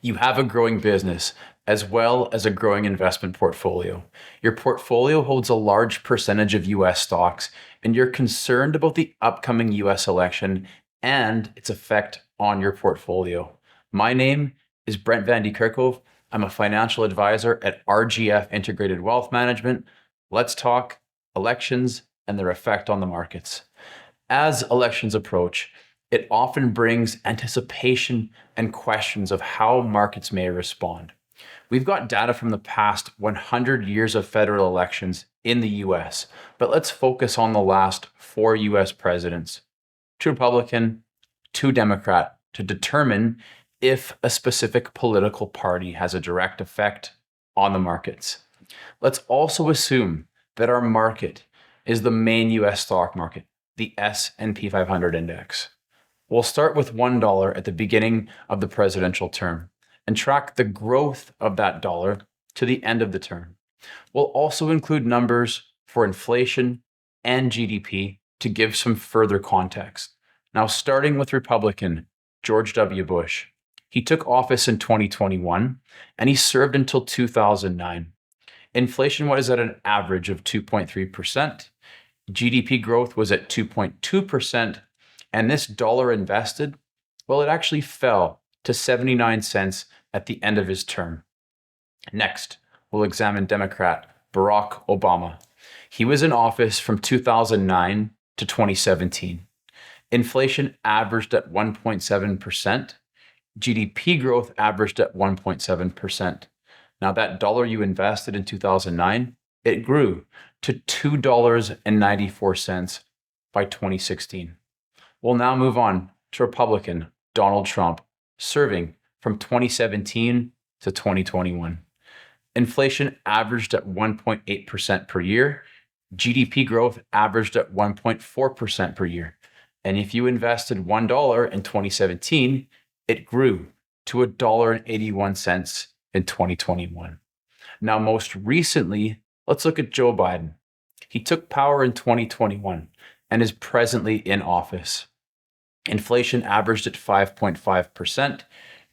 You have a growing business as well as a growing investment portfolio. Your portfolio holds a large percentage of US stocks, and you're concerned about the upcoming US election and its effect on your portfolio. My name is Brent Vandekerckhove. I'm a financial advisor at RGF Integrated Wealth Management. Let's talk elections and their effect on the markets. As elections approach, it often brings anticipation and questions of how markets may respond. We've got data from the past 100 years of federal elections in the US, but let's focus on the last 4 US presidents, 2 Republican, 2 Democrat, to determine if a specific political party has a direct effect on the markets. Let's also assume that our market is the main US stock market, the S&P 500 index. We'll start with $1 at the beginning of the presidential term and track the growth of that dollar to the end of the term. We'll also include numbers for inflation and GDP to give some further context. Now, starting with Republican George W. Bush. He took office in 2021 and he served until 2009. Inflation was at an average of 2.3%. GDP growth was at 2.2%. And this dollar invested, well, it actually fell to 79 cents at the end of his term. Next, we'll examine Democrat Barack Obama. He was in office from 2009 to 2017. Inflation averaged at 1.7%. GDP growth averaged at 1.7%. Now that dollar you invested in 2009, it grew to $2.94 by 2016. We'll now move on to Republican Donald Trump, serving from 2017 to 2021. Inflation averaged at 1.8% per year. GDP growth averaged at 1.4% per year. And if you invested $1 in 2017, it grew to $1.81 in 2021. Now, most recently, let's look at Joe Biden. He took power in 2021 and is presently in office. Inflation averaged at 5.5%.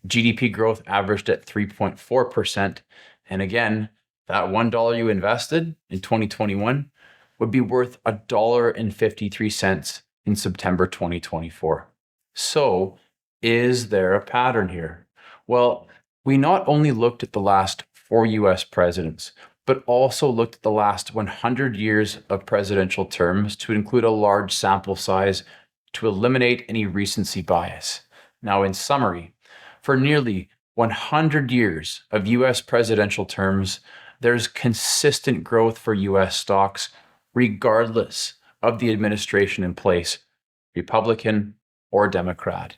GDP growth averaged at 3.4%. And again, that $1 you invested in 2021 would be worth $1.53 in September 2024. So, is there a pattern here? Well, we not only looked at the last 4 US presidents, but also looked at the last 100 years of presidential terms to include a large sample size to eliminate any recency bias. Now, in summary, for nearly 100 years of US presidential terms, there's consistent growth for US stocks, regardless of the administration in place, Republican or Democrat.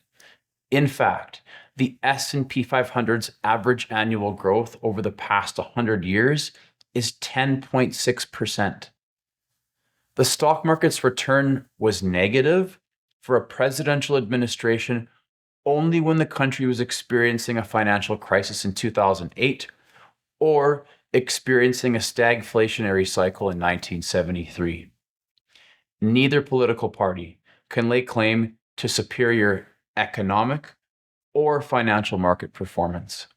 In fact, the S&P 500's average annual growth over the past 100 years is 10.6%. The stock market's return was negative for a presidential administration only when the country was experiencing a financial crisis in 2008 or experiencing a stagflationary cycle in 1973. Neither political party can lay claim to superior economic or financial market performance.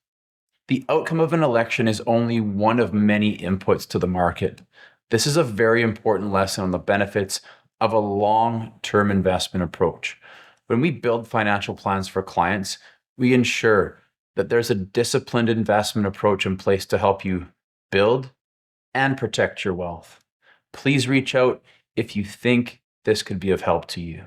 The outcome of an election is only one of many inputs to the market. This is a very important lesson on the benefits of a long-term investment approach. When we build financial plans for clients, we ensure that there's a disciplined investment approach in place to help you build and protect your wealth. Please reach out if you think this could be of help to you.